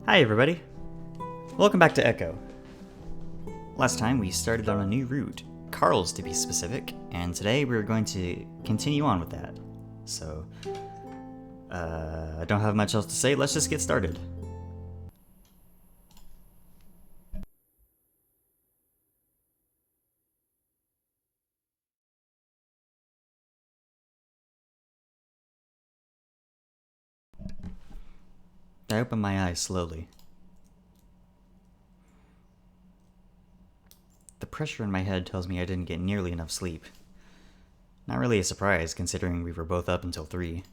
Hi everybody! Welcome back to Echo. Last time we started on a new route, Carl's to be specific, and today we're going to continue on with that. So, I don't have much else to say, let's just get started. I open my eyes slowly. The pressure in my head tells me I didn't get nearly enough sleep. Not really a surprise, considering we were both up until 3.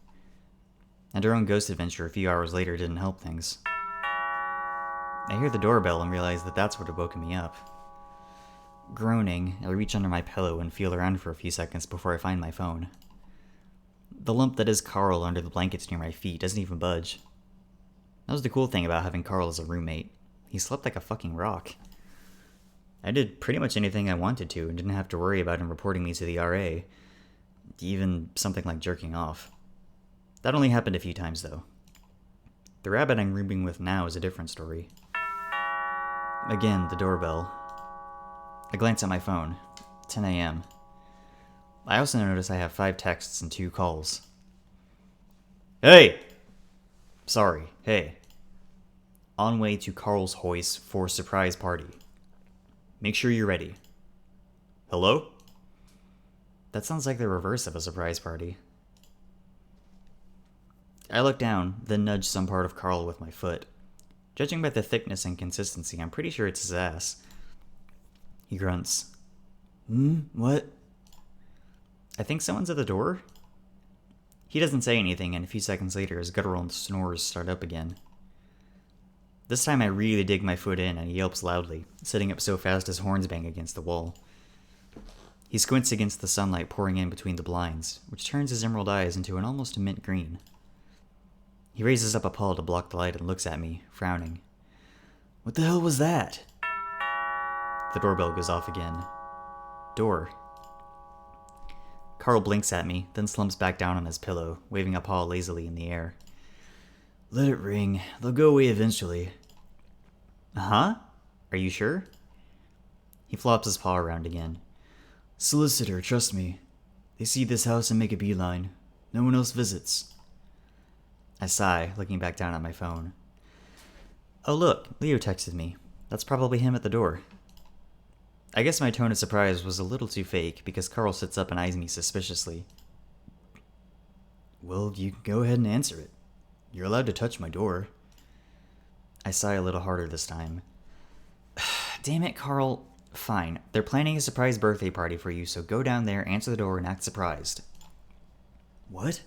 And our own ghost adventure a few hours later didn't help things. I hear the doorbell and realize that that's what had woken me up. Groaning, I reach under my pillow and feel around for a few seconds before I find my phone. The lump that is Carl under the blankets near my feet doesn't even budge. That was the cool thing about having Carl as a roommate. He slept like a fucking rock. I did pretty much anything I wanted to and didn't have to worry about him reporting me to the RA. Even something like jerking off. That only happened a few times though. The rabbit I'm rooming with now is a different story. Again, the doorbell. I glance at my phone. 10 a.m. I also notice I have 5 texts and 2 calls. Hey! Sorry, hey. On way to Carl's hoist for surprise party. Make sure you're ready. Hello? That sounds like the reverse of a surprise party. I look down, then nudge some part of Carl with my foot. Judging by the thickness and consistency, I'm pretty sure it's his ass. He grunts. What? I think someone's at the door? He doesn't say anything, and a few seconds later his guttural snores start up again. This time I really dig my foot in and he yelps loudly, sitting up so fast his horns bang against the wall. He squints against the sunlight pouring in between the blinds, which turns his emerald eyes into an almost mint green. He raises up a paw to block the light and looks at me, frowning. What the hell was that? The doorbell goes off again. Door. Carl blinks at me, then slumps back down on his pillow, waving a paw lazily in the air. Let it ring. They'll go away eventually. Huh? Are you sure? He flops his paw around again. Solicitor, trust me. They see this house and make a beeline. No one else visits. I sigh, looking back down at my phone. Oh look, Leo texted me. That's probably him at the door. I guess my tone of surprise was a little too fake, because Carl sits up and eyes me suspiciously. Well, you can go ahead and answer it. You're allowed to touch my door. I sigh a little harder this time. Damn it, Carl. Fine. They're planning a surprise birthday party for you, so go down there, answer the door, and act surprised. What?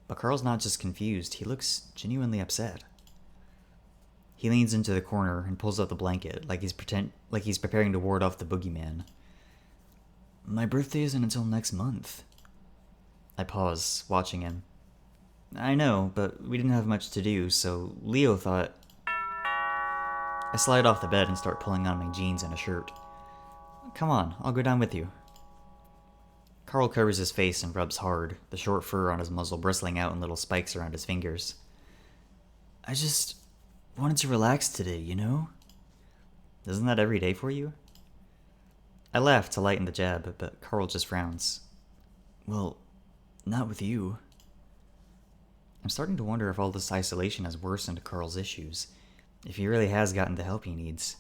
But Carl's not just confused, he looks genuinely upset. He leans into the corner and pulls up the blanket, like he's preparing to ward off the boogeyman. My birthday isn't until next month. I pause, watching him. I know, but we didn't have much to do, so Leo thought... I slide off the bed and start pulling on my jeans and a shirt. Come on, I'll go down with you. Carl covers his face and rubs hard, the short fur on his muzzle bristling out in little spikes around his fingers. I just wanted to relax today, you know? Isn't that every day for you? I laugh to lighten the jab, but Carl just frowns. Well, not with you. I'm starting to wonder if all this isolation has worsened Carl's issues, if he really has gotten the help he needs.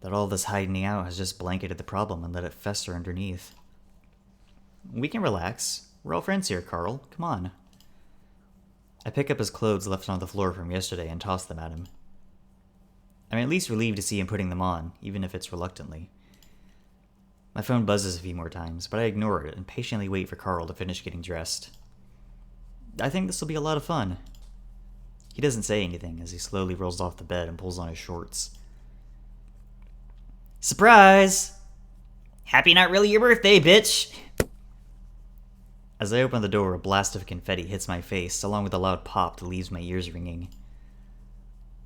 That all this hiding out has just blanketed the problem and let it fester underneath. We can relax. We're all friends here, Carl. Come on. I pick up his clothes left on the floor from yesterday and toss them at him. I'm at least relieved to see him putting them on, even if it's reluctantly. My phone buzzes a few more times, but I ignore it and patiently wait for Carl to finish getting dressed. I think this will be a lot of fun. He doesn't say anything as he slowly rolls off the bed and pulls on his shorts. Surprise! Happy not really your birthday, bitch! As I open the door, a blast of confetti hits my face, along with a loud pop that leaves my ears ringing.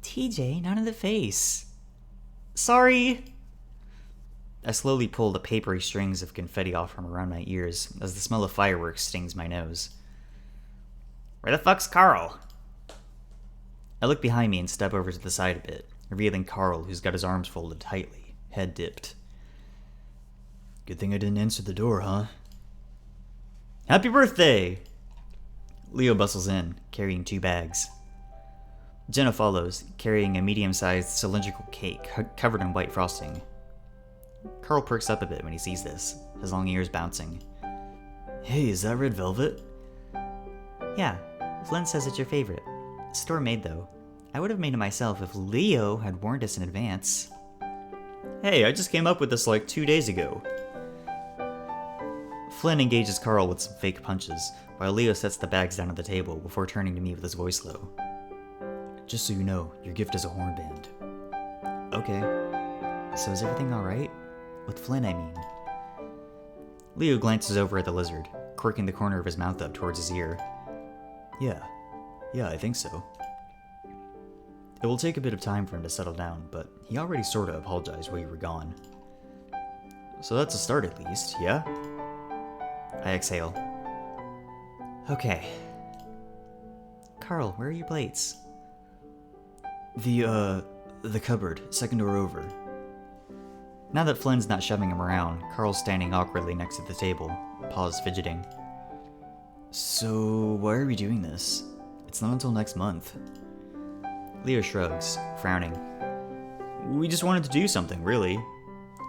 TJ, not in the face. Sorry! I slowly pull the papery strings of confetti off from around my ears, as the smell of fireworks stings my nose. Where the fuck's Carl? I look behind me and step over to the side a bit, revealing Carl, who's got his arms folded tightly, head dipped. Good thing I didn't answer the door, huh? Happy birthday! Leo bustles in, carrying 2 bags. Jenna follows, carrying a medium-sized cylindrical cake covered in white frosting. Carl perks up a bit when he sees this, his long ears bouncing. Hey, is that red velvet? Yeah, Flynn says it's your favorite. Store-made, though. I would have made it myself if Leo had warned us in advance. Hey, I just came up with this like 2 days ago. Flynn engages Carl with some fake punches, while Leo sets the bags down at the table before turning to me with his voice low. Just so you know, your gift is a horn band. Okay. So is everything alright? With Flynn, I mean. Leo glances over at the lizard, quirking the corner of his mouth up towards his ear. Yeah, I think so. It will take a bit of time for him to settle down, but he already sorta apologized while you were gone. So that's a start at least, yeah? I exhale. Okay. Carl, where are your plates? The cupboard, second door over. Now that Flynn's not shoving him around, Carl's standing awkwardly next to the table, paws fidgeting. So, why are we doing this? It's not until next month. Leo shrugs, frowning. We just wanted to do something, really.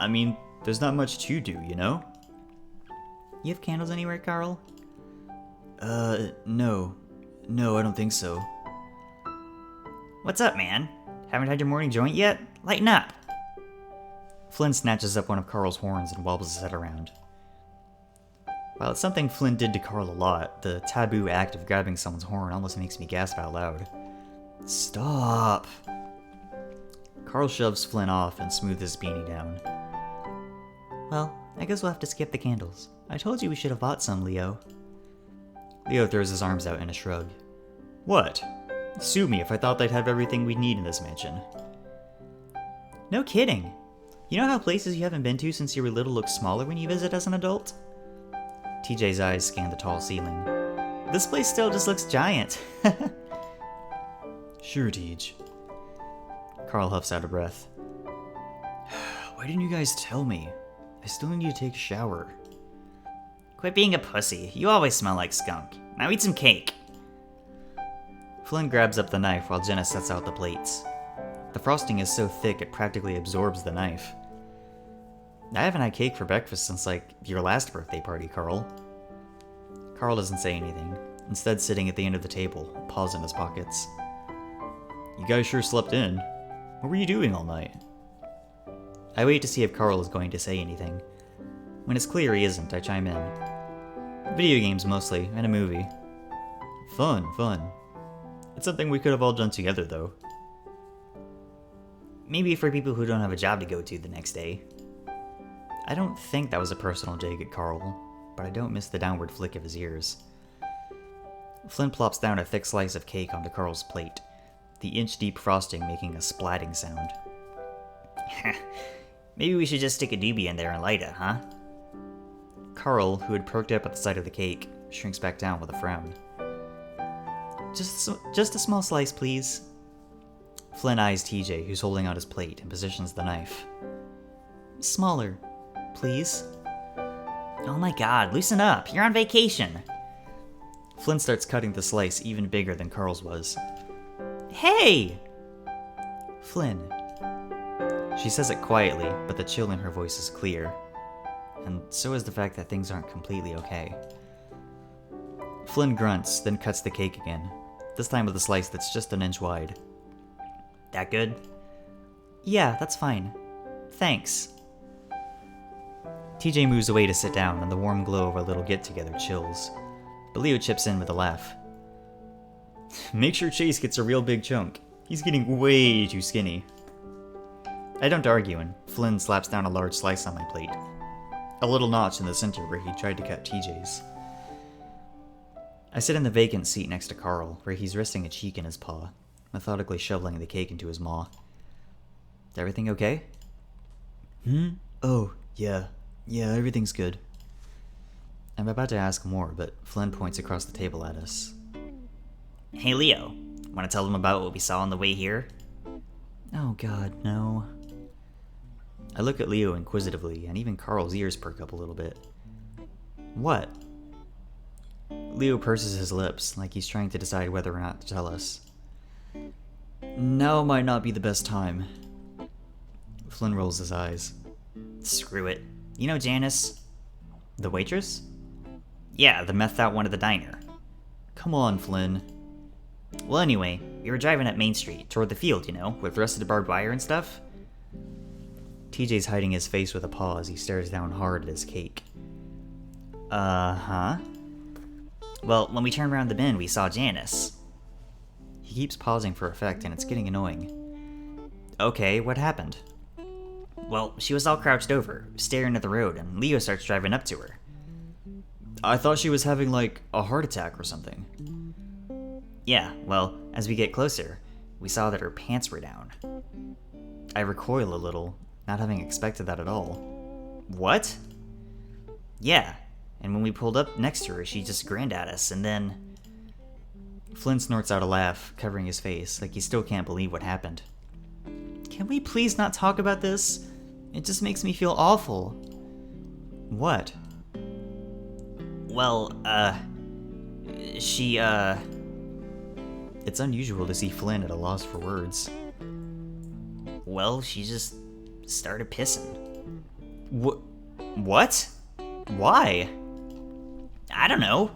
I mean, there's not much to do, you know? You have candles anywhere, Carl? No. No, I don't think so. What's up, man? Haven't had your morning joint yet? Lighten up! Flynn snatches up one of Carl's horns and wobbles his head around. While it's something Flynn did to Carl a lot, the taboo act of grabbing someone's horn almost makes me gasp out loud. Stop! Carl shoves Flynn off and smooths his beanie down. Well, I guess we'll have to skip the candles. I told you we should have bought some, Leo. Leo throws his arms out in a shrug. What? Sue me if I thought they'd have everything we'd need in this mansion. No kidding. You know how places you haven't been to since you were little look smaller when you visit as an adult? TJ's eyes scan the tall ceiling. This place still just looks giant. Sure, Tej. Carl huffs out of breath. Why didn't you guys tell me? I still need to take a shower. Quit being a pussy. You always smell like skunk. Now eat some cake. Flynn grabs up the knife while Jenna sets out the plates. The frosting is so thick it practically absorbs the knife. I haven't had cake for breakfast since, like, your last birthday party, Carl. Carl doesn't say anything, instead sitting at the end of the table, paws in his pockets. You guys sure slept in. What were you doing all night? I wait to see if Carl is going to say anything. When it's clear he isn't, I chime in. Video games mostly, and a movie. Fun. It's something we could have all done together, though. Maybe for people who don't have a job to go to the next day. I don't think that was a personal dig at Carl, but I don't miss the downward flick of his ears. Flynn plops down a thick slice of cake onto Carl's plate, the inch-deep frosting making a splatting sound. Maybe we should just stick a doobie in there and light it, huh? Carl, who had perked up at the sight of the cake, shrinks back down with a frown. Just a small slice, please. Flynn eyes TJ, who's holding out his plate, and positions the knife. Smaller, please. Oh my god, loosen up. You're on vacation. Flynn starts cutting the slice even bigger than Carl's was. Hey! Flynn. She says it quietly, but the chill in her voice is clear. And so is the fact that things aren't completely okay. Flynn grunts, then cuts the cake again, this time with a slice that's just an inch wide. That good? Yeah, that's fine. Thanks. TJ moves away to sit down, and the warm glow of our little get-together chills. But Leo chips in with a laugh. Make sure Chase gets a real big chunk. He's getting way too skinny. I don't argue, and Flynn slaps down a large slice on my plate. A little notch in the center where he tried to cut TJ's. I sit in the vacant seat next to Carl, where he's resting a cheek in his paw, methodically shoveling the cake into his maw. Everything okay? Oh, yeah. Yeah, everything's good. I'm about to ask more, but Flynn points across the table at us. Hey Leo, Want to tell them about what we saw on the way here? Oh god, no. I look at Leo inquisitively, and even Carl's ears perk up a little bit. What? Leo purses his lips, like he's trying to decide whether or not to tell us. Now might not be the best time. Flynn rolls his eyes. Screw it. You know Janice? The waitress? Yeah, the methed out one at the diner. Come on, Flynn. Well, anyway, we were driving up Main Street, toward the field, you know, with rusted barbed wire and stuff. TJ's hiding his face with a paw as he stares down hard at his cake. Uh-huh. Well, when we turned around the bend, we saw Janice. He keeps pausing for effect, and it's getting annoying. Okay, what happened? Well, she was all crouched over, staring at the road, and Leo starts driving up to her. I thought she was having, like, a heart attack or something. Yeah, well, as we get closer, we saw that her pants were down. I recoil a little, not having expected that at all. What? Yeah, and when we pulled up next to her, she just grinned at us, and then... Flynn snorts out a laugh, covering his face, like he still can't believe what happened. Can we please not talk about this? It just makes me feel awful. What? Well, she, It's unusual to see Flynn at a loss for words. Well, she just started pissing. What? Why? I don't know.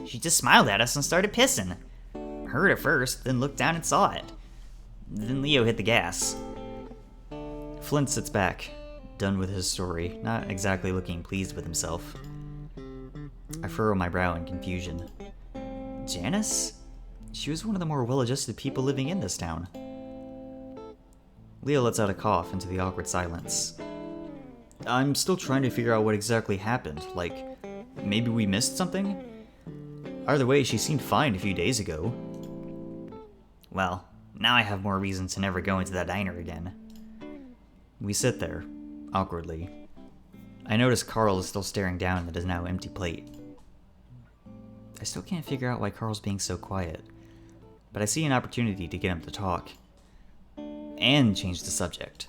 She just smiled at us and started pissing. Heard it first, then looked down and saw it. Then Leo hit the gas. Flynn sits back, done with his story, not exactly looking pleased with himself. I furrow my brow in confusion. Janice? She was one of the more well-adjusted people living in this town. Leo lets out a cough into the awkward silence. I'm still trying to figure out what exactly happened. Like, maybe we missed something? Either way, she seemed fine a few days ago. Well, now I have more reason to never go into that diner again. We sit there, awkwardly. I notice Carl is still staring down at his now empty plate. I still can't figure out why Carl's being so quiet, but I see an opportunity to get him to talk. And change the subject.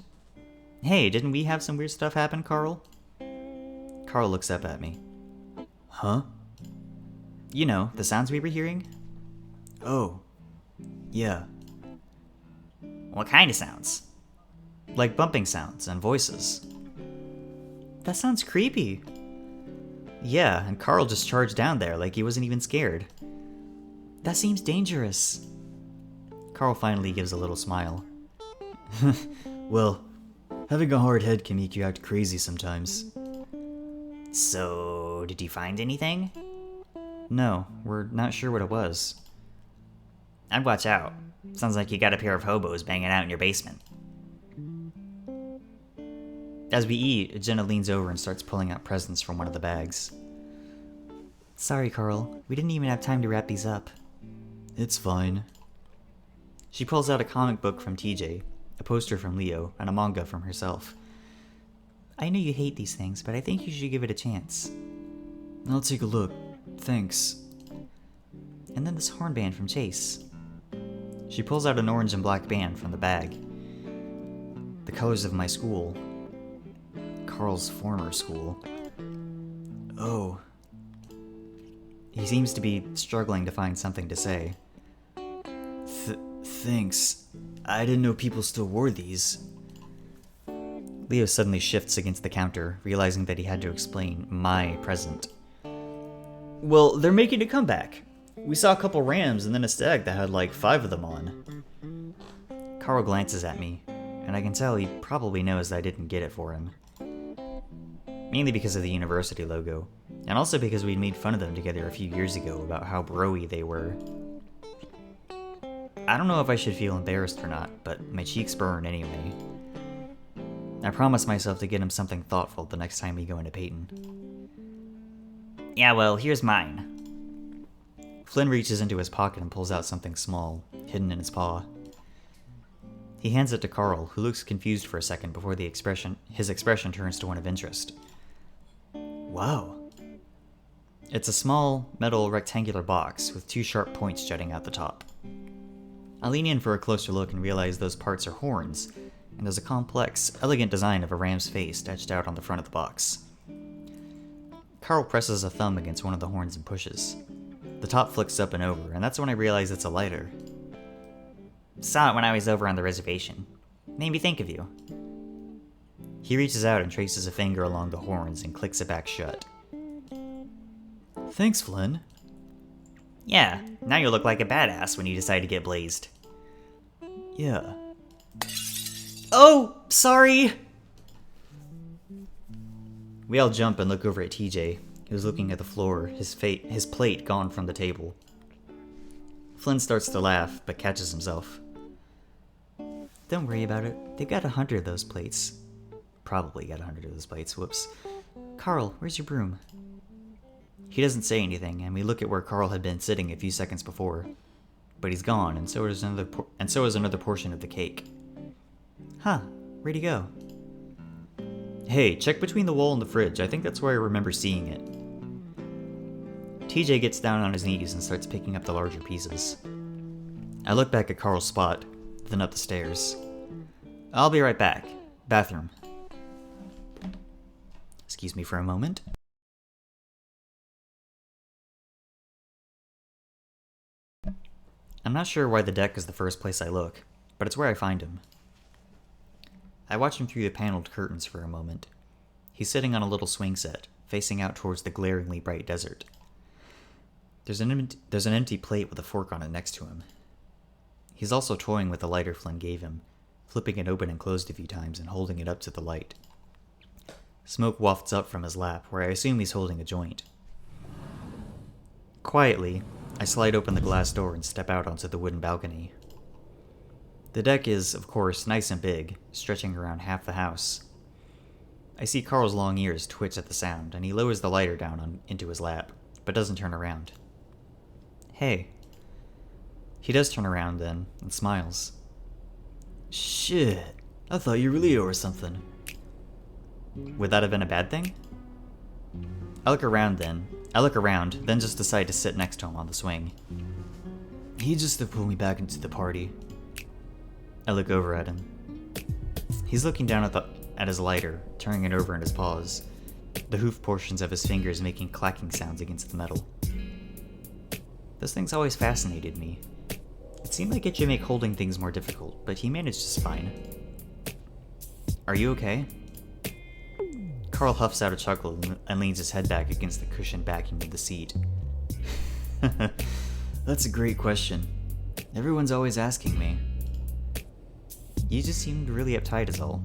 Hey, didn't we have some weird stuff happen, Carl? Carl looks up at me. Huh? You know, the sounds we were hearing? Oh. Yeah. What kind of sounds? Like bumping sounds and voices. That sounds creepy. Yeah, and Carl just charged down there like he wasn't even scared. That seems dangerous. Carl finally gives a little smile. Well, having a hard head can make you act crazy sometimes. So, did you find anything? No, we're not sure what it was. I'd watch out. Sounds like you got a pair of hobos banging out in your basement. As we eat, Jenna leans over and starts pulling out presents from one of the bags. Sorry, Carl. We didn't even have time to wrap these up. It's fine. She pulls out a comic book from TJ, a poster from Leo, and a manga from herself. I know you hate these things, but I think you should give it a chance. I'll take a look. Thanks. And then this horn band from Chase. She pulls out an orange and black band from the bag. The colors of my school. Carl's former school. Oh. He seems to be struggling to find something to say. Thanks. I didn't know people still wore these. Leo suddenly shifts against the counter, realizing that he had to explain my present. Well, they're making a comeback. We saw a couple rams and then a stag that had like 5 of them on. Carl glances at me, and I can tell he probably knows that I didn't get it for him. Mainly because of the university logo, and also because we'd made fun of them together a few years ago about how bro-y they were. I don't know if I should feel embarrassed or not, but my cheeks burn anyway. I promised myself to get him something thoughtful the next time we go into Peyton. Yeah, well, here's mine. Flynn reaches into his pocket and pulls out something small, hidden in his paw. He hands it to Carl, who looks confused for a second before his expression turns to one of interest. Wow. It's a small, metal, rectangular box with 2 sharp points jutting out the top. I lean in for a closer look and realize those parts are horns, and there's a complex, elegant design of a ram's face etched out on the front of the box. Carl presses a thumb against one of the horns and pushes. The top flicks up and over, and that's when I realize it's a lighter. Saw it when I was over on the reservation. Made me think of you. He reaches out and traces a finger along the horns and clicks it back shut. Thanks, Flynn. Yeah, now you'll look like a badass when you decide to get blazed. Yeah. Oh, sorry! We all jump and look over at TJ, who's looking at the floor, his plate gone from the table. Flynn starts to laugh, but catches himself. Don't worry about it. They've got 100 of those plates. Probably got 100 of those plates, whoops. Carl, where's your broom? He doesn't say anything, and we look at where Carl had been sitting a few seconds before. But he's gone, and so is another portion of the cake. Huh, where'd he go? Hey, check between the wall and the fridge. I think that's where I remember seeing it. TJ gets down on his knees and starts picking up the larger pieces. I look back at Carl's spot, then up the stairs. I'll be right back. Bathroom. Excuse me for a moment. I'm not sure why the deck is the first place I look, but it's where I find him. I watch him through the paneled curtains for a moment. He's sitting on a little swing set, facing out towards the glaringly bright desert. There's an empty plate with a fork on it next to him. He's also toying with the lighter Flynn gave him, flipping it open and closed a few times and holding it up to the light. Smoke wafts up from his lap, where I assume he's holding a joint. Quietly, I slide open the glass door and step out onto the wooden balcony. The deck is, of course, nice and big, stretching around half the house. I see Carl's long ears twitch at the sound, and he lowers the lighter down into his lap, but doesn't turn around. Hey. He does turn around then, and smiles. Shit, I thought you were Leo or something. Would that have been a bad thing? I look around, then just decide to sit next to him on the swing. He just to pull me back into the party. I look over at him. He's looking down at his lighter, turning it over in his paws, the hoof portions of his fingers making clacking sounds against the metal. Those things always fascinated me. It seemed like it should make holding things more difficult, but he managed just fine. Are you okay? Carl huffs out a chuckle and leans his head back against the cushioned backing of the seat. That's a great question. Everyone's always asking me. You just seemed really uptight is all.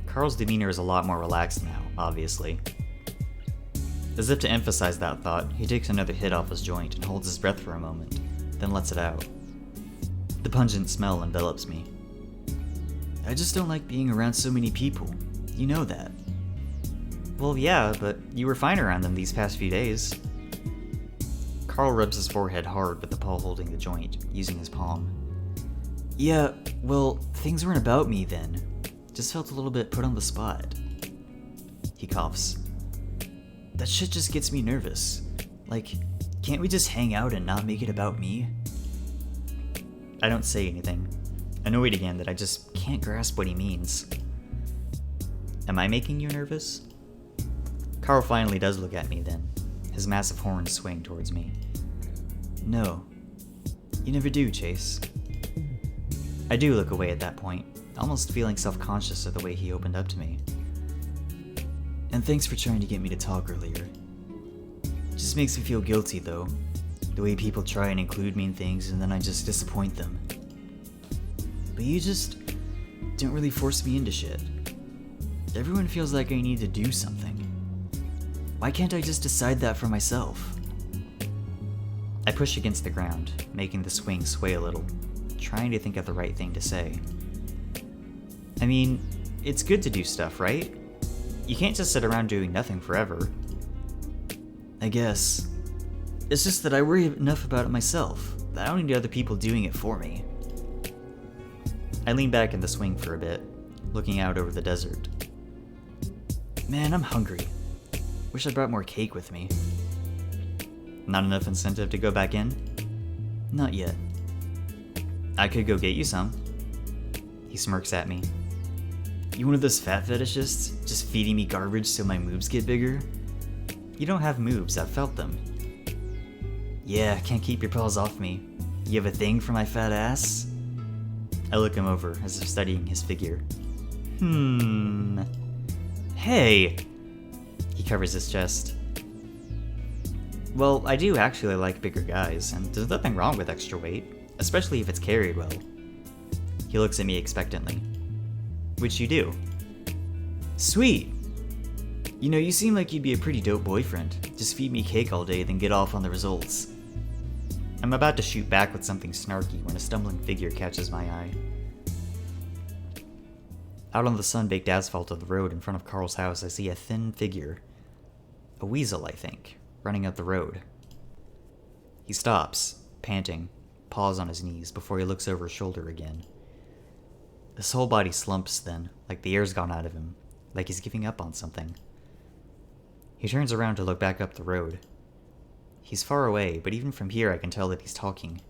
Carl's demeanor is a lot more relaxed now, obviously. As if to emphasize that thought, he takes another hit off his joint and holds his breath for a moment, then lets it out. The pungent smell envelops me. I just don't like being around so many people. You know that. Well, yeah, but you were fine around them these past few days. Carl rubs his forehead hard with the paw holding the joint, using his palm. Yeah, well, things weren't about me then. Just felt a little bit put on the spot. He coughs. That shit just gets me nervous. Like, can't we just hang out and not make it about me? I don't say anything, annoyed again that I just can't grasp what he means. Am I making you nervous? Carl finally does look at me then, his massive horns swing towards me. No, you never do, Chase. I do look away at that point, almost feeling self-conscious of the way he opened up to me. And thanks for trying to get me to talk earlier. Just makes me feel guilty, though. The way people try and include me in things and then I just disappoint them. But you just don't really force me into shit. Everyone feels like I need to do something. Why can't I just decide that for myself? I push against the ground, making the swing sway a little, trying to think of the right thing to say. I mean, it's good to do stuff, right? You can't just sit around doing nothing forever. I guess. It's just that I worry enough about it myself, that I don't need other people doing it for me. I lean back in the swing for a bit, looking out over the desert. Man, I'm hungry. Wish I brought more cake with me. Not enough incentive to go back in? Not yet. I could go get you some. He smirks at me. You one of those fat fetishists? Just feeding me garbage so my moves get bigger? You don't have moves, I've felt them. Yeah, can't keep your paws off me. You have a thing for my fat ass? I look him over as if studying his figure. Hey! He covers his chest. Well, I do actually like bigger guys, and there's nothing wrong with extra weight, especially if it's carried well. He looks at me expectantly. Which you do. Sweet! You know, you seem like you'd be a pretty dope boyfriend. Just feed me cake all day, then get off on the results. I'm about to shoot back with something snarky when a stumbling figure catches my eye. Out on the sun-baked asphalt of the road in front of Carl's house, I see a thin figure. A weasel, I think, running up the road. He stops, panting, paws on his knees before he looks over his shoulder again. His whole body slumps then, like the air's gone out of him, like he's giving up on something. He turns around to look back up the road. He's far away, but even from here I can tell that he's talking.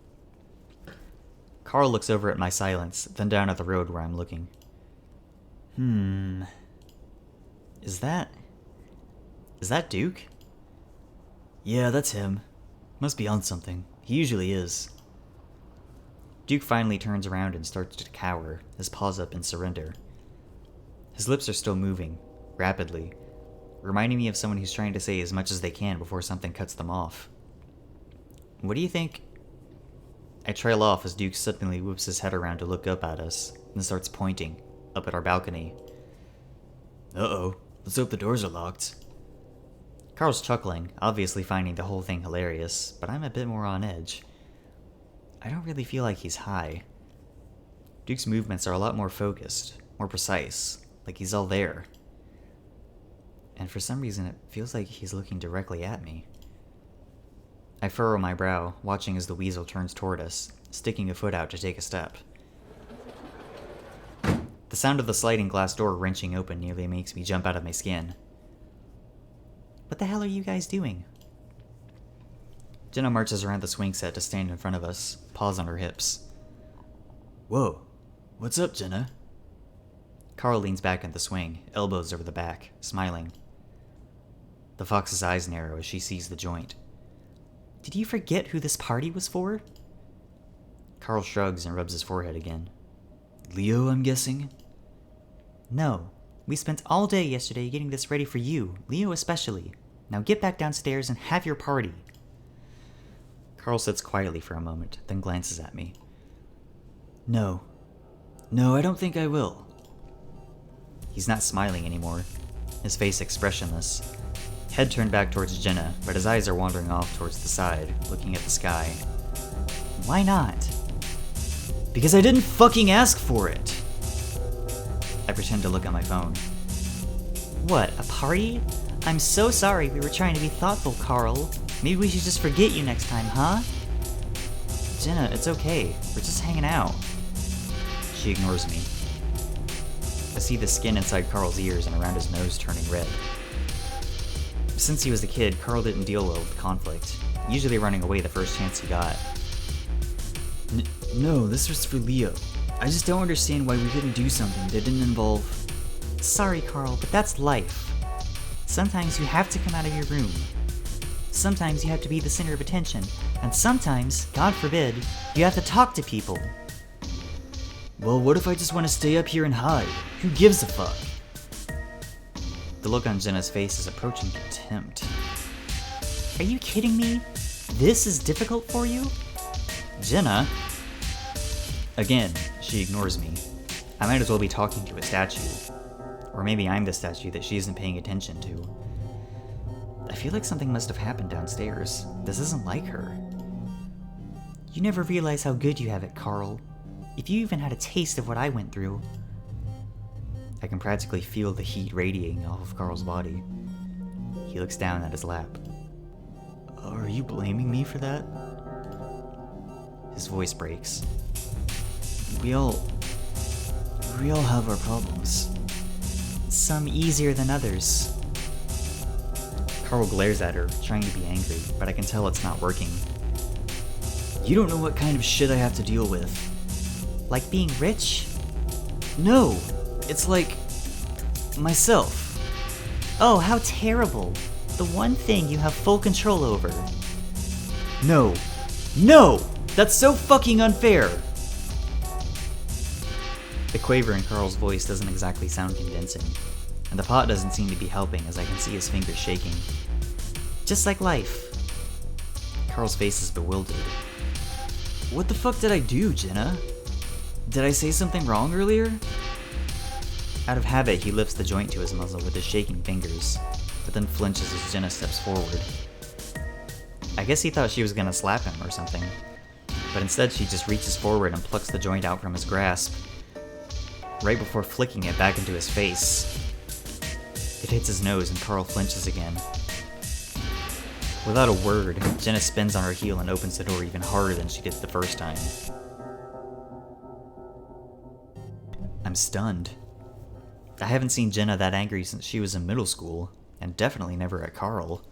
Carl looks over at my silence, then down at the road where I'm looking. Is that Duke? Yeah, that's him. Must be on something. He usually is. Duke finally turns around and starts to cower, his paws up in surrender. His lips are still moving, rapidly, reminding me of someone who's trying to say as much as they can before something cuts them off. What do you think? I trail off as Duke suddenly whips his head around to look up at us, and starts pointing, up at our balcony. Uh-oh, let's hope the doors are locked. Carl's chuckling, obviously finding the whole thing hilarious, but I'm a bit more on edge. I don't really feel like he's high. Duke's movements are a lot more focused, more precise, like he's all there. And for some reason it feels like he's looking directly at me. I furrow my brow, watching as the weasel turns toward us, sticking a foot out to take a step. The sound of the sliding glass door wrenching open nearly makes me jump out of my skin. What the hell are you guys doing? Jenna marches around the swing set to stand in front of us, paws on her hips. Whoa, what's up, Jenna? Carl leans back in the swing, elbows over the back, smiling. The fox's eyes narrow as she sees the joint. Did you forget who this party was for? Carl shrugs and rubs his forehead again. Leo, I'm guessing? No. We spent all day yesterday getting this ready for you, Leo especially. Now get back downstairs and have your party. Carl sits quietly for a moment, then glances at me. No, I don't think I will. He's not smiling anymore, his face expressionless. Head turned back towards Jenna, but his eyes are wandering off towards the side, looking at the sky. Why not? Because I didn't fucking ask for it! I pretend to look at my phone. What, a party? I'm so sorry, we were trying to be thoughtful, Carl. Maybe we should just forget you next time, huh? Jenna, it's okay. We're just hanging out. She ignores me. I see the skin inside Carl's ears and around his nose turning red. Since he was a kid, Carl didn't deal well with conflict, usually running away the first chance he got. No, this was for Leo. I just don't understand why we couldn't do something that didn't involve... Sorry, Carl, but that's life. Sometimes you have to come out of your room. Sometimes you have to be the center of attention. And sometimes, God forbid, you have to talk to people. Well, what if I just want to stay up here and hide? Who gives a fuck? The look on Jenna's face is approaching contempt. Are you kidding me? This is difficult for you? Jenna? Again, she ignores me. I might as well be talking to a statue. Or maybe I'm the statue that she isn't paying attention to. I feel like something must have happened downstairs. This isn't like her. You never realize how good you have it, Carl. If you even had a taste of what I went through. I can practically feel the heat radiating off of Carl's body. He looks down at his lap. Are you blaming me for that? His voice breaks. We all have our problems. Some easier than others. Carl glares at her, trying to be angry, but I can tell it's not working. You don't know what kind of shit I have to deal with. Like being rich? No, it's like myself. Oh, how terrible. The one thing you have full control over. No, no, that's so fucking unfair. The quaver in Carl's voice doesn't exactly sound convincing, and the pot doesn't seem to be helping as I can see his fingers shaking. Just like life. Carl's face is bewildered. What the fuck did I do, Jenna? Did I say something wrong earlier? Out of habit, he lifts the joint to his muzzle with his shaking fingers, but then flinches as Jenna steps forward. I guess he thought she was gonna slap him or something, but instead she just reaches forward and plucks the joint out from his grasp, right before flicking it back into his face. It hits his nose and Carl flinches again. Without a word, Jenna spins on her heel and opens the door even harder than she did the first time. I'm stunned. I haven't seen Jenna that angry since she was in middle school, and definitely never at Carl.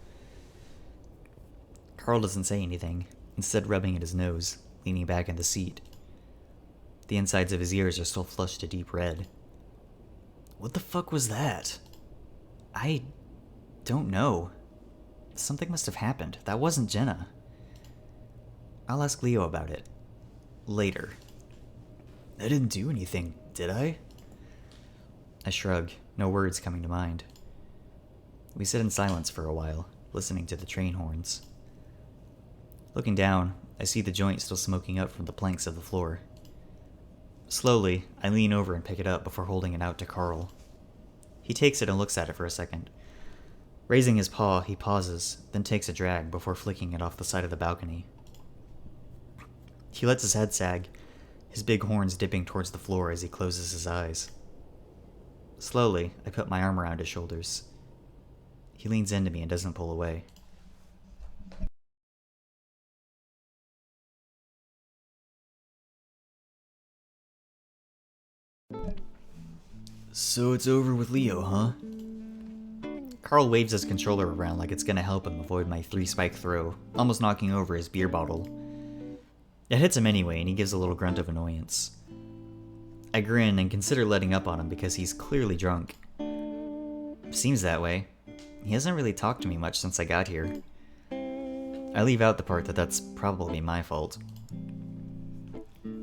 Carl doesn't say anything, instead rubbing at his nose, leaning back in the seat. The insides of his ears are still flushed a deep red. What the fuck was that? I don't know. Something must have happened. That wasn't Jenna. I'll ask Leo about it. Later. I didn't do anything, did I? I shrug, no words coming to mind. We sit in silence for a while, listening to the train horns. Looking down, I see the joint still smoking up from the planks of the floor. Slowly, I lean over and pick it up before holding it out to Carl. He takes it and looks at it for a second. Raising his paw, he pauses, then takes a drag before flicking it off the side of the balcony. He lets his head sag, his big horns dipping towards the floor as he closes his eyes. Slowly, I put my arm around his shoulders. He leans into me and doesn't pull away. So it's over with Leo, huh? Carl waves his controller around like it's gonna help him avoid my 3-spike throw, almost knocking over his beer bottle. It hits him anyway, and he gives a little grunt of annoyance. I grin and consider letting up on him because he's clearly drunk. Seems that way. He hasn't really talked to me much since I got here. I leave out the part that that's probably my fault.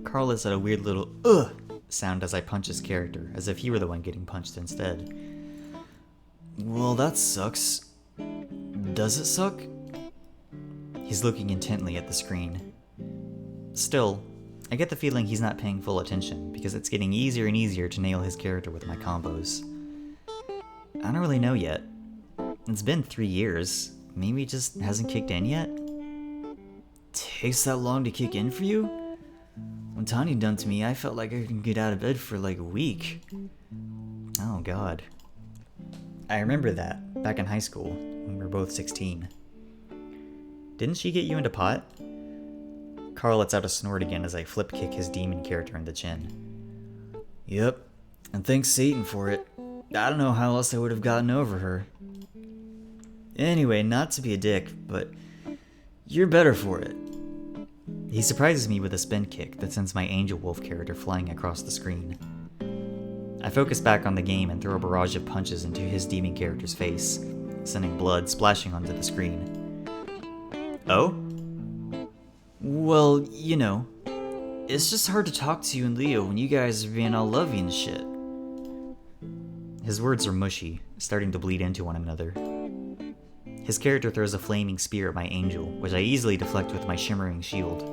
Carl lets out a weird little ugh sound as I punch his character, as if he were the one getting punched instead. Well, that sucks. Does it suck? He's looking intently at the screen. Still, I get the feeling he's not paying full attention, because it's getting easier and easier to nail his character with my combos. I don't really know yet. It's been 3 years. Maybe it just hasn't kicked in yet? Takes that long to kick in for you? When Tanya done to me, I felt like I couldn't get out of bed for like a week. Oh god. I remember that, back in high school, when we were both 16. Didn't she get you into pot? Carl lets out a snort again as I flip kick his demon character in the chin. Yep, and thanks Satan for it. I don't know how else I would have gotten over her. Anyway, not to be a dick, but you're better for it. He surprises me with a spin kick that sends my Angel Wolf character flying across the screen. I focus back on the game and throw a barrage of punches into his demon character's face, sending blood splashing onto the screen. Oh? Well, you know, it's just hard to talk to you and Leo when you guys are being all lovey and shit. His words are mushy, starting to bleed into one another. His character throws a flaming spear at my angel, which I easily deflect with my shimmering shield.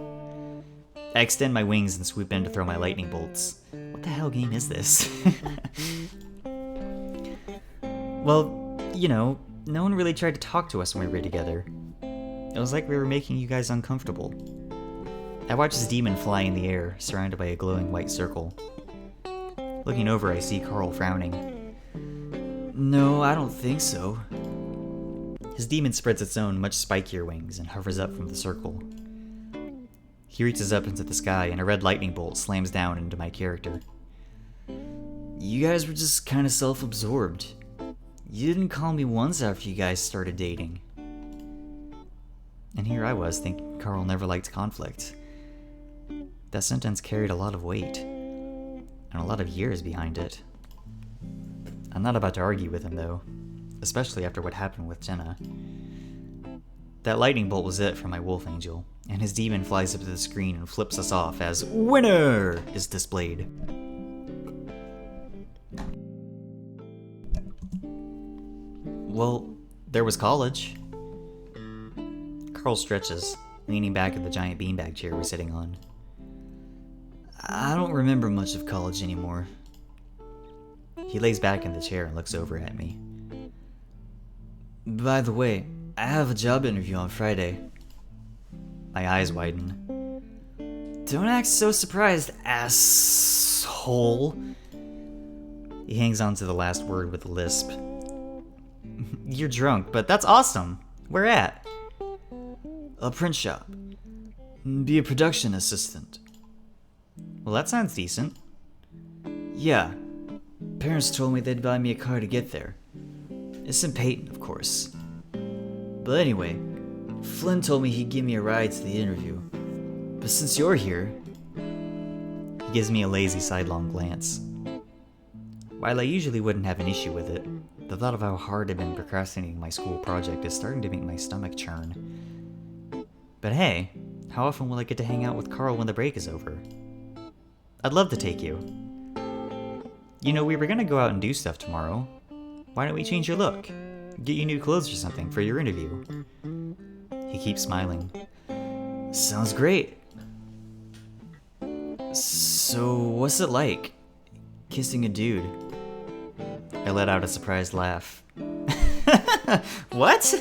I extend my wings and swoop in to throw my lightning bolts. What the hell game is this? Well, you know, no one really tried to talk to us when we were together. It was like we were making you guys uncomfortable. I watch his demon fly in the air, surrounded by a glowing white circle. Looking over, I see Carl frowning. No, I don't think so. His demon spreads its own, much spikier wings and hovers up from the circle. He reaches up into the sky, and a red lightning bolt slams down into my character. You guys were just kind of self-absorbed. You didn't call me once after you guys started dating. And here I was thinking Carl never liked conflict. That sentence carried a lot of weight. and a lot of years behind it. I'm not about to argue with him, though, especially after what happened with Jenna. That lightning bolt was it for my wolf angel, and his demon flies up to the screen and flips us off as "Winner" is displayed. Well, there was college. Carl stretches, leaning back in the giant beanbag chair we're sitting on. I don't remember much of college anymore. He lays back in the chair and looks over at me. By the way, I have a job interview on Friday. My eyes widen. Don't act so surprised, asshole. He hangs on to the last word with a lisp. You're drunk, but that's awesome. Where at? A print shop. Be a production assistant. Well, that sounds decent. Yeah. Parents told me they'd buy me a car to get there. It's in Peyton, of course. But anyway, Flynn told me he'd give me a ride to the interview. But since you're here... He gives me a lazy sidelong glance. While I usually wouldn't have an issue with it, the thought of how hard I've been procrastinating my school project is starting to make my stomach churn. But hey, how often will I get to hang out with Carl when the break is over? I'd love to take you. You know, we were gonna go out and do stuff tomorrow. Why don't we change your look? Get you new clothes or something for your interview. He keeps smiling. Sounds great. So, what's it like? Kissing a dude? I let out a surprised laugh. What?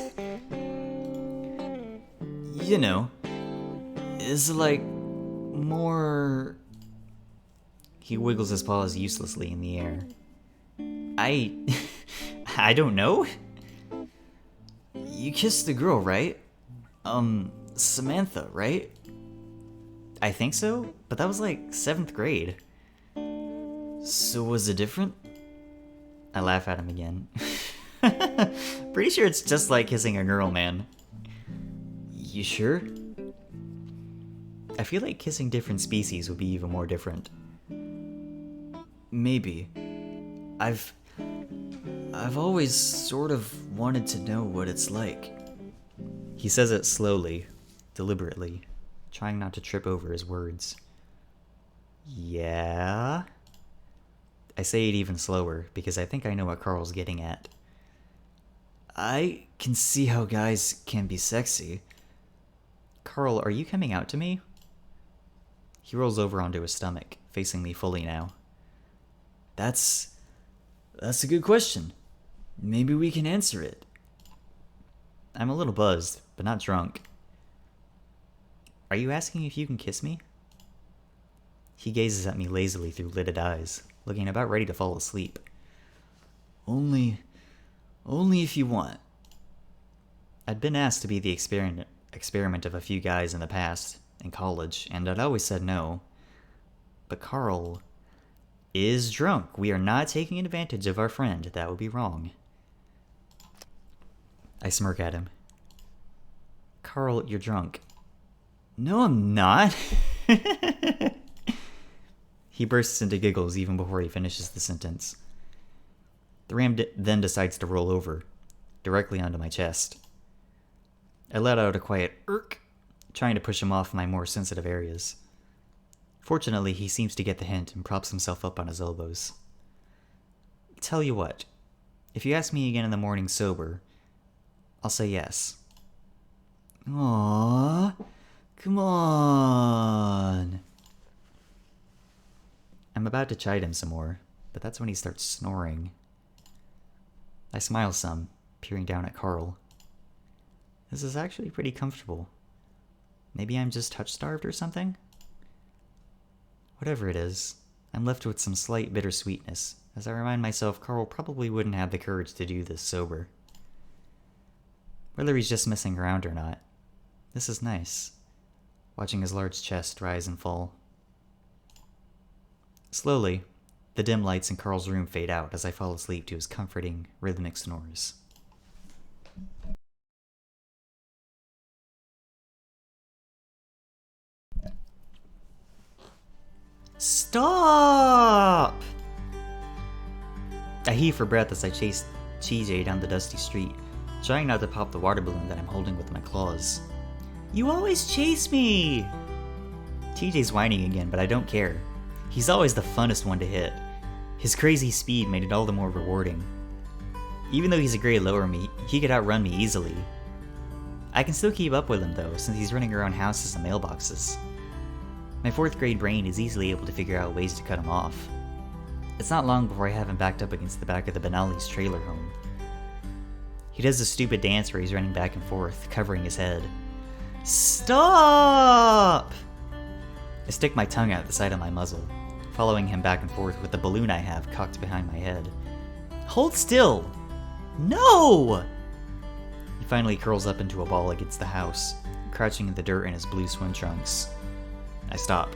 You know, is it like more... He wiggles his paws uselessly in the air. I don't know? You kissed the girl, right? Samantha, right? I think so, but that was like 7th grade. So was it different? I laugh at him again. Pretty sure it's just like kissing a girl, man. You sure? I feel like kissing different species would be even more different. Maybe. I've always sort of wanted to know what it's like. He says it slowly, deliberately, trying not to trip over his words. Yeah? I say it even slower because I think I know what Carl's getting at. I can see how guys can be sexy. Carl, are you coming out to me? He rolls over onto his stomach, facing me fully now. That's a good question. Maybe we can answer it. I'm a little buzzed, but not drunk. Are you asking if you can kiss me? He gazes at me lazily through lidded eyes, looking about ready to fall asleep. Only if you want. I'd been asked to be the experiment of a few guys in the past, in college, and I'd always said no. But Carl is drunk. We are not taking advantage of our friend. That would be wrong. I smirk at him. Carl, you're drunk. No, I'm not. He bursts into giggles even before he finishes the sentence. The ram then decides to roll over, directly onto my chest. I let out a quiet irk, trying to push him off my more sensitive areas. Fortunately, he seems to get the hint and props himself up on his elbows. Tell you what, if you ask me again in the morning sober, I'll say yes. Aww, come on. I'm about to chide him some more, but that's when he starts snoring. I smile some, peering down at Carl. This is actually pretty comfortable. Maybe I'm just touch-starved or something? Whatever it is, I'm left with some slight bittersweetness, as I remind myself Carl probably wouldn't have the courage to do this sober. Whether he's just messing around or not, this is nice, watching his large chest rise and fall. Slowly, the dim lights in Carl's room fade out as I fall asleep to his comforting, rhythmic snores. Stop! I heave for breath as I chase TJ down the dusty street, trying not to pop the water balloon that I'm holding with my claws. You always chase me! TJ's whining again, but I don't care. He's always the funnest one to hit. His crazy speed made it all the more rewarding. Even though he's a grade lower me, he could outrun me easily. I can still keep up with him though, since he's running around houses and mailboxes. My 4th grade brain is easily able to figure out ways to cut him off. It's not long before I have him backed up against the back of the Benalli's trailer home. He does a stupid dance where he's running back and forth, covering his head. Stop! I stick my tongue out the side of my muzzle, following him back and forth with the balloon I have cocked behind my head. Hold still! No! He finally curls up into a ball against the house, crouching in the dirt in his blue swim trunks. I stop.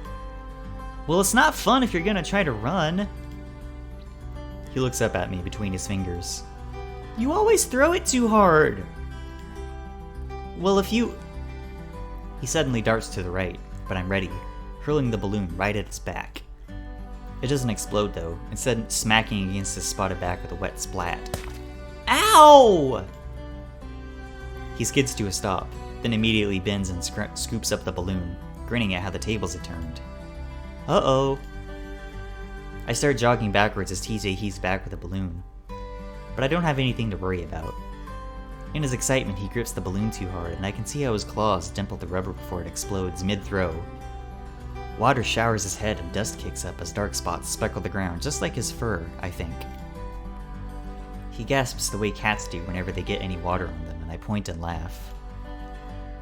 Well, it's not fun if you're gonna try to run. He looks up at me between his fingers. You always throw it too hard. Well, if you... He suddenly darts to the right, but I'm ready, hurling the balloon right at his back. It doesn't explode though, instead smacking against his spotted back with a wet splat. Ow! He skids to a stop, then immediately bends and scoops up the balloon, grinning at how the tables had turned. Uh-oh. I start jogging backwards as TJ heaves back with a balloon. But I don't have anything to worry about. In his excitement, he grips the balloon too hard, and I can see how his claws dimple the rubber before it explodes mid-throw. Water showers his head and dust kicks up as dark spots speckle the ground, just like his fur, I think. He gasps the way cats do whenever they get any water on them, and I point and laugh.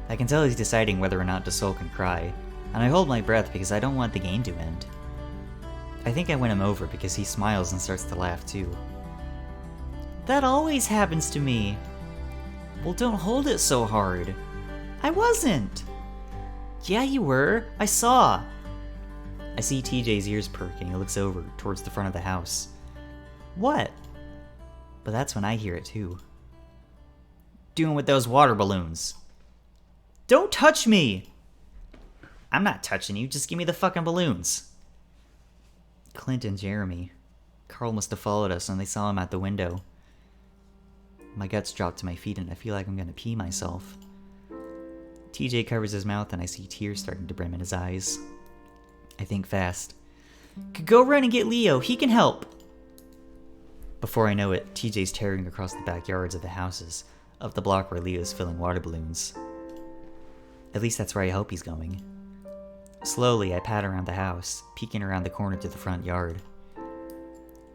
I can tell he's deciding whether or not to sulk and cry, and I hold my breath because I don't want the game to end. I think I win him over because he smiles and starts to laugh too. That always happens to me. Well, don't hold it so hard. I wasn't. Yeah, you were. I saw. I see TJ's ears perk and he looks over towards the front of the house. What? But that's when I hear it too. Doing with those water balloons. Don't touch me! I'm not touching you, just give me the fucking balloons. Clint and Jeremy. Carl must have followed us and they saw him at the window. My guts drop to my feet and I feel like I'm gonna pee myself. TJ covers his mouth and I see tears starting to brim in his eyes. I think fast. Go run and get Leo, he can help! Before I know it, TJ's tearing across the backyards of the houses, of the block where Leo's filling water balloons. At least that's where I hope he's going. Slowly, I pat around the house, peeking around the corner to the front yard.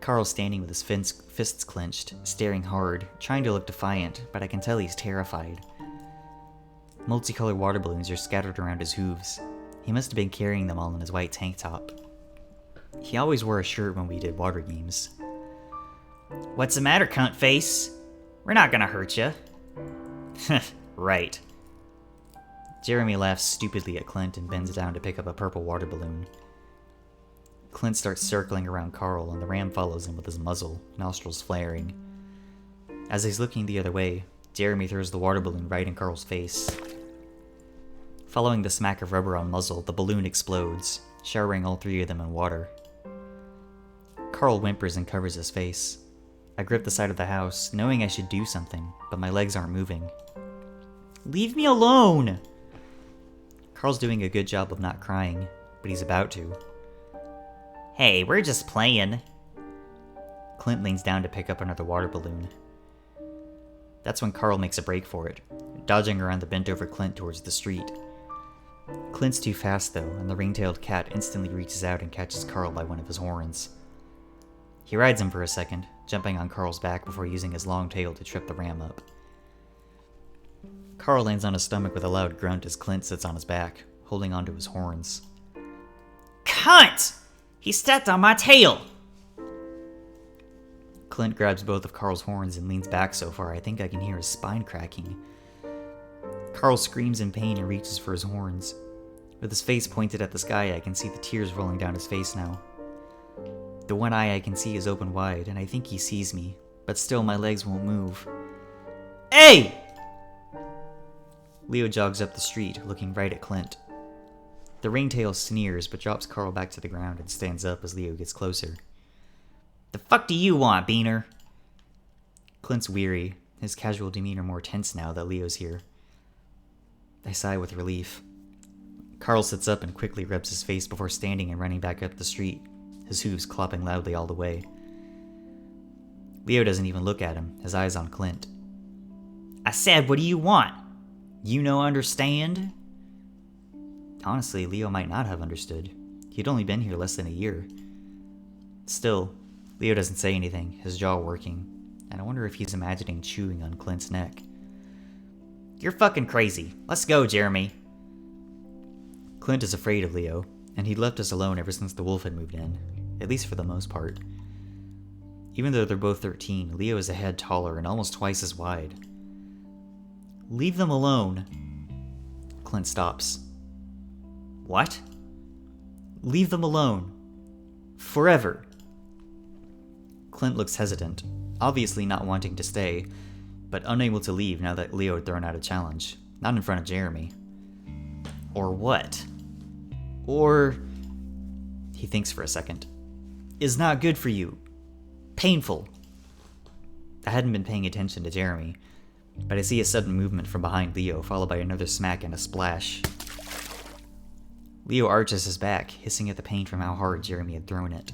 Carl's standing with his fists clenched, staring hard, trying to look defiant, but I can tell he's terrified. Multicolored water balloons are scattered around his hooves. He must have been carrying them all in his white tank top. He always wore a shirt when we did water games. What's the matter, cunt face? We're not gonna hurt ya. Right. Jeremy laughs stupidly at Clint and bends down to pick up a purple water balloon. Clint starts circling around Carl and the ram follows him with his muzzle, nostrils flaring. As he's looking the other way, Jeremy throws the water balloon right in Carl's face. Following the smack of rubber on muzzle, the balloon explodes, showering all three of them in water. Carl whimpers and covers his face. I grip the side of the house, knowing I should do something, but my legs aren't moving. Leave me alone! Carl's doing a good job of not crying, but he's about to. Hey, we're just playing. Clint leans down to pick up another water balloon. That's when Carl makes a break for it, dodging around the bent-over Clint towards the street. Clint's too fast though, and the ring-tailed cat instantly reaches out and catches Carl by one of his horns. He rides him for a second, jumping on Carl's back before using his long tail to trip the ram up. Carl lands on his stomach with a loud grunt as Clint sits on his back, holding onto his horns. Cunt! He stepped on my tail! Clint grabs both of Carl's horns and leans back so far I think I can hear his spine cracking. Carl screams in pain and reaches for his horns. With his face pointed at the sky, I can see the tears rolling down his face now. The one eye I can see is open wide, and I think he sees me, but still my legs won't move. Hey! Leo jogs up the street, looking right at Clint. The ringtail sneers, but drops Carl back to the ground and stands up as Leo gets closer. The fuck do you want, Beaner? Clint's weary, his casual demeanor more tense now that Leo's here. I sigh with relief. Carl sits up and quickly rubs his face before standing and running back up the street, his hooves clopping loudly all the way. Leo doesn't even look at him, his eyes on Clint. I said, what do you want? You no understand? Honestly, Leo might not have understood. He'd only been here less than a year. Still, Leo doesn't say anything, his jaw working, and I wonder if he's imagining chewing on Clint's neck. You're fucking crazy. Let's go, Jeremy. Clint is afraid of Leo, and he'd left us alone ever since the wolf had moved in, at least for the most part. Even though they're both 13, Leo is a head taller and almost twice as wide. Leave them alone. Clint stops. What? Leave them alone. Forever. Clint looks hesitant, obviously not wanting to stay, but unable to leave now that Leo had thrown out a challenge, not in front of Jeremy. Or what? Or, he thinks for a second, is not good for you. Painful. I hadn't been paying attention to Jeremy, but I see a sudden movement from behind Leo, followed by another smack and a splash. Leo arches his back, hissing at the pain from how hard Jeremy had thrown it.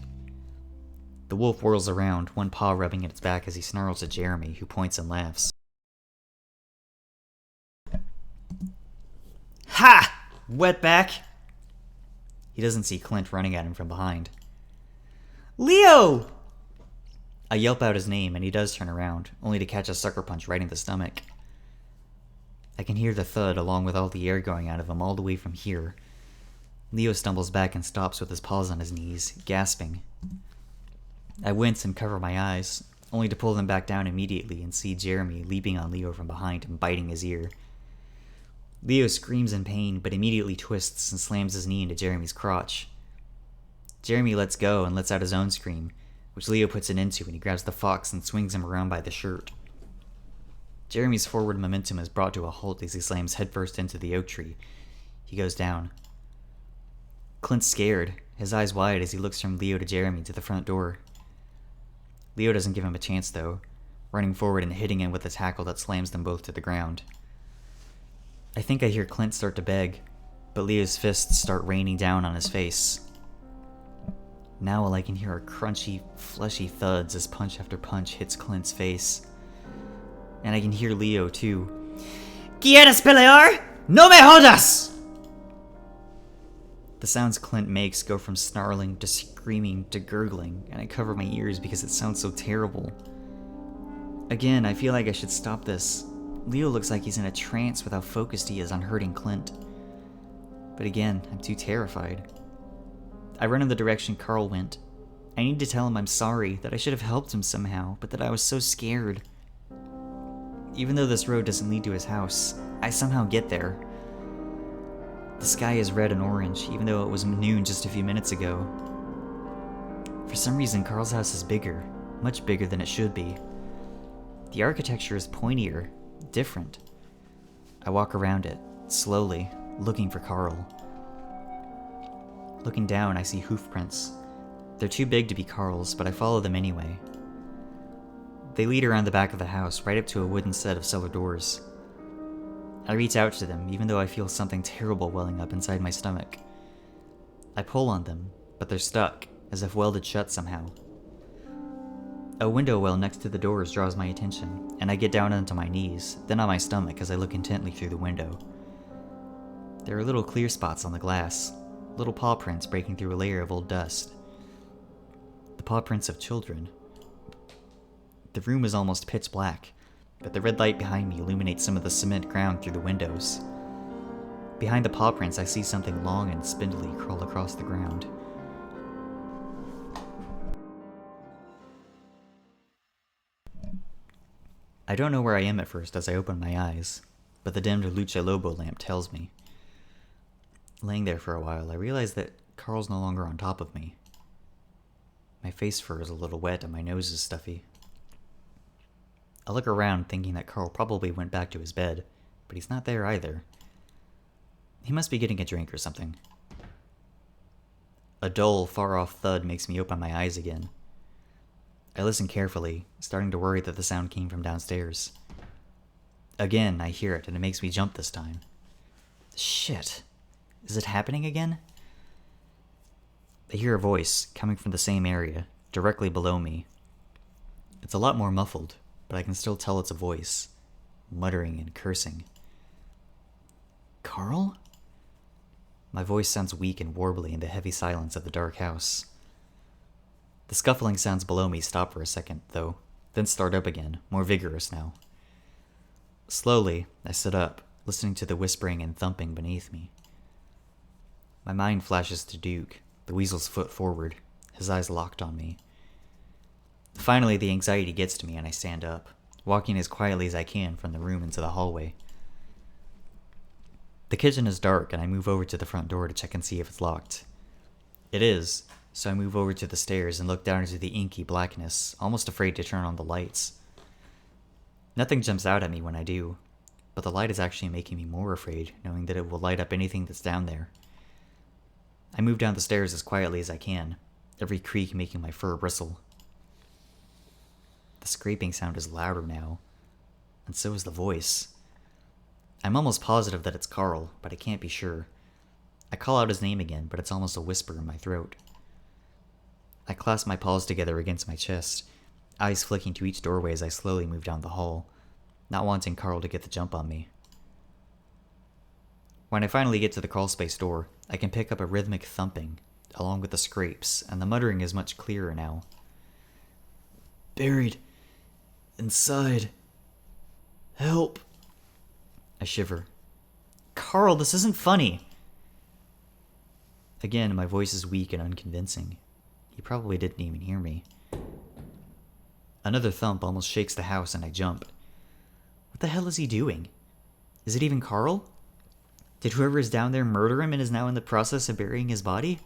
The wolf whirls around, one paw rubbing at its back as he snarls at Jeremy, who points and laughs. Ha! Wetback! He doesn't see Clint running at him from behind. Leo! I yelp out his name, and he does turn around, only to catch a sucker punch right in the stomach. I can hear the thud along with all the air going out of him all the way from here. Leo stumbles back and stops with his paws on his knees, gasping. I wince and cover my eyes, only to pull them back down immediately and see Jeremy leaping on Leo from behind and biting his ear. Leo screams in pain, but immediately twists and slams his knee into Jeremy's crotch. Jeremy lets go and lets out his own scream, which Leo puts an end to when he grabs the fox and swings him around by the shirt. Jeremy's forward momentum is brought to a halt as he slams headfirst into the oak tree. He goes down. Clint's scared, his eyes wide as he looks from Leo to Jeremy to the front door. Leo doesn't give him a chance, though, running forward and hitting him with a tackle that slams them both to the ground. I think I hear Clint start to beg, but Leo's fists start raining down on his face. Now all I can hear are crunchy, fleshy thuds as punch after punch hits Clint's face. And I can hear Leo, too. ¿Quieres pelear? No me jodas! The sounds Clint makes go from snarling to screaming to gurgling, and I cover my ears because it sounds so terrible. Again, I feel like I should stop this. Leo looks like he's in a trance with how focused he is on hurting Clint. But again, I'm too terrified. I run in the direction Carl went. I need to tell him I'm sorry, that I should have helped him somehow, but that I was so scared. Even though this road doesn't lead to his house, I somehow get there. The sky is red and orange, even though it was noon just a few minutes ago. For some reason, Carl's house is bigger, much bigger than it should be. The architecture is pointier, different. I walk around it, slowly, looking for Carl. Looking down, I see hoof prints. They're too big to be Carl's, but I follow them anyway. They lead around the back of the house, right up to a wooden set of cellar doors. I reach out to them, even though I feel something terrible welling up inside my stomach. I pull on them, but they're stuck, as if welded shut somehow. A window well next to the doors draws my attention, and I get down onto my knees, then on my stomach as I look intently through the window. There are little clear spots on the glass, little paw prints breaking through a layer of old dust. The paw prints of children. The room is almost pitch black, but the red light behind me illuminates some of the cement ground through the windows. Behind the paw prints, I see something long and spindly crawl across the ground. I don't know where I am at first as I open my eyes, but the dimmed Lucha Lobo lamp tells me. Laying there for a while, I realize that Carl's no longer on top of me. My face fur is a little wet and my nose is stuffy. I look around thinking that Carl probably went back to his bed, but he's not there either. He must be getting a drink or something. A dull, far-off thud makes me open my eyes again. I listen carefully, starting to worry that the sound came from downstairs. Again, I hear it, and it makes me jump this time. Shit. Is it happening again? I hear a voice coming from the same area, directly below me. It's a lot more muffled, but I can still tell it's a voice, muttering and cursing. Carl? My voice sounds weak and warbly in the heavy silence of the dark house. The scuffling sounds below me stop for a second, though, then start up again, more vigorous now. Slowly, I sit up, listening to the whispering and thumping beneath me. My mind flashes to Duke, the weasel's foot forward, his eyes locked on me. Finally, the anxiety gets to me and I stand up, walking as quietly as I can from the room into the hallway. The kitchen is dark and I move over to the front door to check and see if it's locked. It is, so I move over to the stairs and look down into the inky blackness, almost afraid to turn on the lights. Nothing jumps out at me when I do, but the light is actually making me more afraid, knowing that it will light up anything that's down there. I move down the stairs as quietly as I can, every creak making my fur bristle. The scraping sound is louder now, and so is the voice. I'm almost positive that it's Carl, but I can't be sure. I call out his name again, but it's almost a whisper in my throat. I clasp my paws together against my chest, eyes flicking to each doorway as I slowly move down the hall, not wanting Carl to get the jump on me. When I finally get to the crawlspace door, I can pick up a rhythmic thumping, along with the scrapes, and the muttering is much clearer now. Buried. Inside. Help. I shiver. Carl, this isn't funny. Again, my voice is weak and unconvincing. He probably didn't even hear me. Another thump almost shakes the house and I jump. What the hell is he doing? Is it even Carl? Did whoever is down there murder him and is now in the process of burying his body?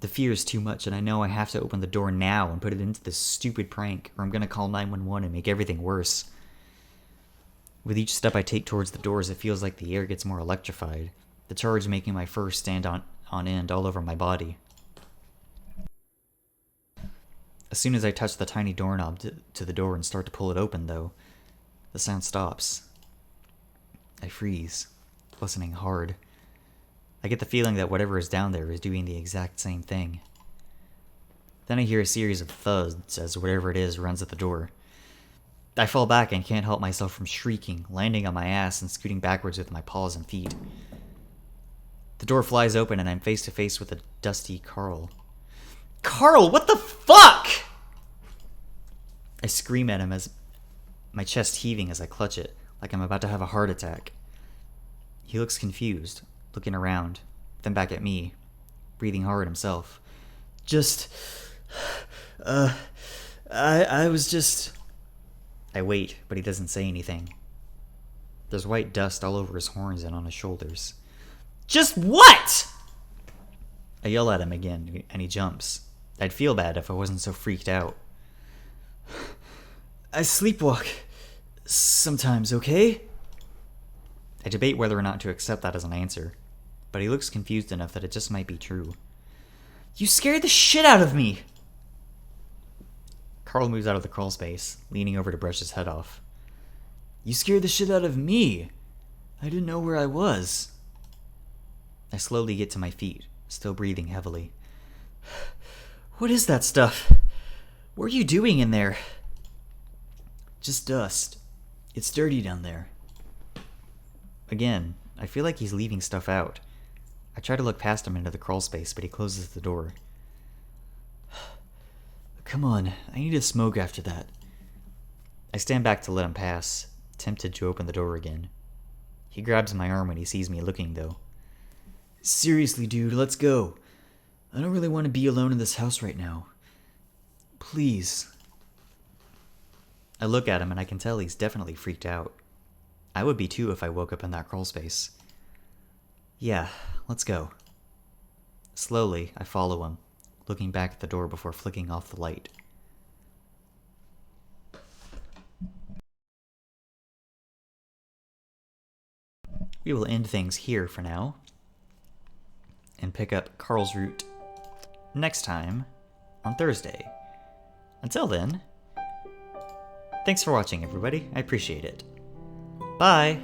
The fear is too much and I know I have to open the door now and put it into this stupid prank or I'm gonna call 911 and make everything worse. With each step I take towards the doors, it feels like the air gets more electrified, the charge making my fur stand on end all over my body. As soon as I touch the tiny doorknob to the door and start to pull it open, though, the sound stops. I freeze, listening hard. I get the feeling that whatever is down there is doing the exact same thing. Then I hear a series of thuds as whatever it is runs at the door. I fall back and can't help myself from shrieking, landing on my ass and scooting backwards with my paws and feet. The door flies open and I'm face to face with a dusty Carl. Carl, what the fuck? I scream at him, as my chest heaving as I clutch it, like I'm about to have a heart attack. He looks confused, looking around, then back at me, breathing hard himself. I was just... I wait, but he doesn't say anything. There's white dust all over his horns and on his shoulders. Just what? I yell at him again, and he jumps. I'd feel bad if I wasn't so freaked out. I sleepwalk. Sometimes, okay? I debate whether or not to accept that as an answer, but he looks confused enough that it just might be true. You scared the shit out of me! Carl moves out of the crawl space, leaning over to brush his head off. You scared the shit out of me! I didn't know where I was. I slowly get to my feet, still breathing heavily. What is that stuff? What are you doing in there? Just dust. It's dirty down there. Again, I feel like he's leaving stuff out. I try to look past him into the crawl space, but he closes the door. Come on, I need a smoke after that. I stand back to let him pass, tempted to open the door again. He grabs my arm when he sees me looking, though. Seriously, dude, let's go. I don't really want to be alone in this house right now. Please. I look at him and I can tell he's definitely freaked out. I would be too if I woke up in that crawl space. Yeah, let's go. Slowly, I follow him, looking back at the door before flicking off the light. We will end things here for now, and pick up Carl's route next time on Thursday. Until then, thanks for watching, everybody. I appreciate it. Bye!